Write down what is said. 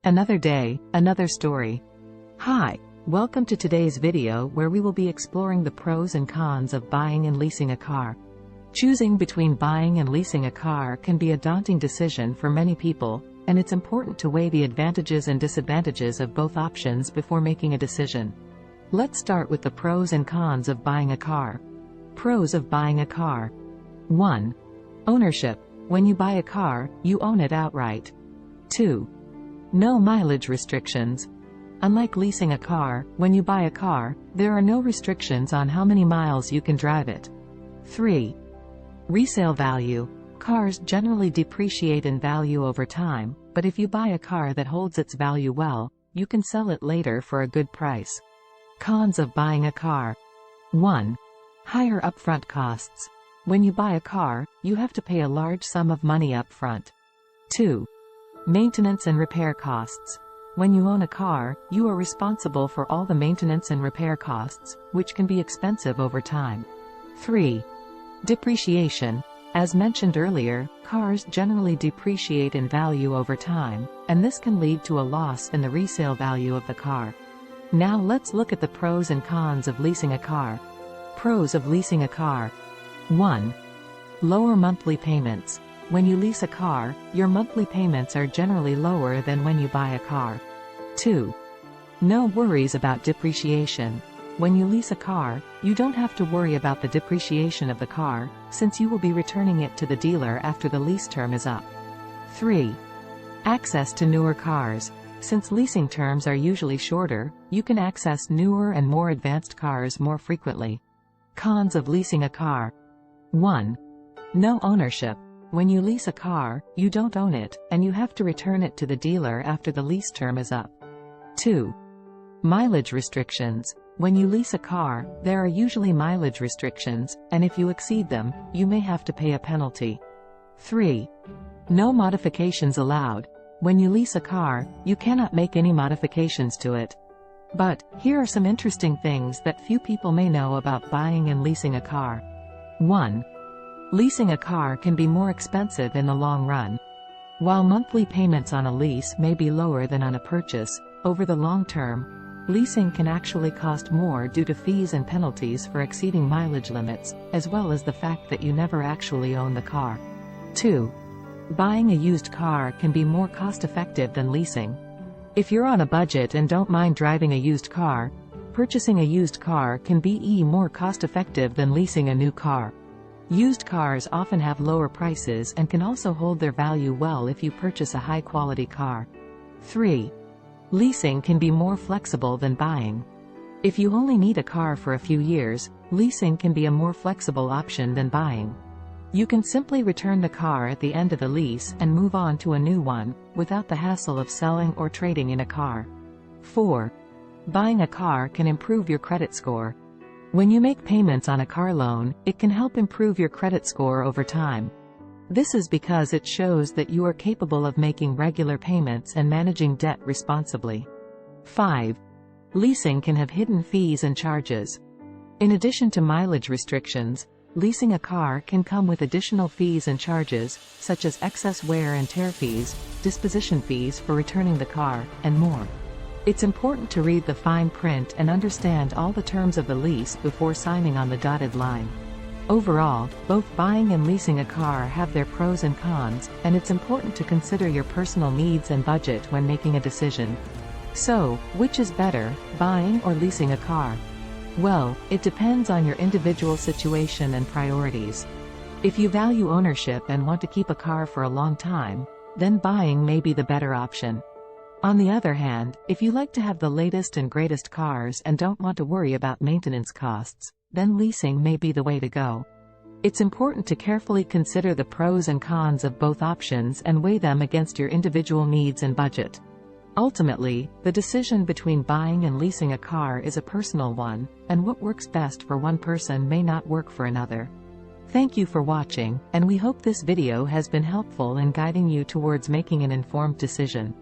Another day, another story. Hi, welcome to today's video where we will be exploring the pros and cons of buying and leasing a car. Choosing between buying and leasing a car can be a daunting decision for many people, and it's important to weigh the advantages and disadvantages of both options before making a decision. Let's start with the pros and cons of buying a car. Pros of buying a car. 1. Ownership. When you buy a car, you own it outright. 2. No mileage restrictions. Unlike leasing a car, when you buy a car, there are no restrictions on how many miles you can drive it. 3. Resale value. Cars generally depreciate in value over time, but if you buy a car that holds its value well, you can sell it later for a good price. Cons of buying a car. 1. Higher upfront costs. When you buy a car, you have to pay a large sum of money up front. 2. Maintenance and repair costs. When you own a car, you are responsible for all the maintenance and repair costs, which can be expensive over time. 3. Depreciation. As mentioned earlier, cars generally depreciate in value over time, and this can lead to a loss in the resale value of the car. Now let's look at the pros and cons of leasing a car. Pros of leasing a car. 1. Lower monthly payments. When you lease a car, your monthly payments are generally lower than when you buy a car. 2. No worries about depreciation. When you lease a car, you don't have to worry about the depreciation of the car, since you will be returning it to the dealer after the lease term is up. 3. Access to newer cars. Since leasing terms are usually shorter, you can access newer and more advanced cars more frequently. Cons of leasing a car. 1. No ownership. When you lease a car, you don't own it, and you have to return it to the dealer after the lease term is up. 2. Mileage restrictions. When you lease a car, there are usually mileage restrictions, and if you exceed them, you may have to pay a penalty. 3. No modifications allowed. When you lease a car, you cannot make any modifications to it. But, here are some interesting things that few people may know about buying and leasing a car. 1. Leasing a car can be more expensive in the long run. While monthly payments on a lease may be lower than on a purchase, over the long term, leasing can actually cost more due to fees and penalties for exceeding mileage limits, as well as the fact that you never actually own the car. 2. Buying a used car can be more cost-effective than leasing. If you're on a budget and don't mind driving a used car, purchasing a used car can be more cost-effective than leasing a new car. Used cars often have lower prices and can also hold their value well if you purchase a high-quality car. 3. Leasing can be more flexible than buying. If you only need a car for a few years, leasing can be a more flexible option than buying. You can simply return the car at the end of the lease and move on to a new one, without the hassle of selling or trading in a car. 4. Buying a car can improve your credit score. When you make payments on a car loan, it can help improve your credit score over time. This is because it shows that you are capable of making regular payments and managing debt responsibly. 5. Leasing can have hidden fees and charges. In addition to mileage restrictions, leasing a car can come with additional fees and charges, such as excess wear and tear fees, disposition fees for returning the car, and more. It's important to read the fine print and understand all the terms of the lease before signing on the dotted line. Overall, both buying and leasing a car have their pros and cons, and it's important to consider your personal needs and budget when making a decision. So, which is better, buying or leasing a car? Well, it depends on your individual situation and priorities. If you value ownership and want to keep a car for a long time, then buying may be the better option. On the other hand, if you like to have the latest and greatest cars and don't want to worry about maintenance costs, then leasing may be the way to go. It's important to carefully consider the pros and cons of both options and weigh them against your individual needs and budget. Ultimately, the decision between buying and leasing a car is a personal one, and what works best for one person may not work for another. Thank you for watching, and we hope this video has been helpful in guiding you towards making an informed decision.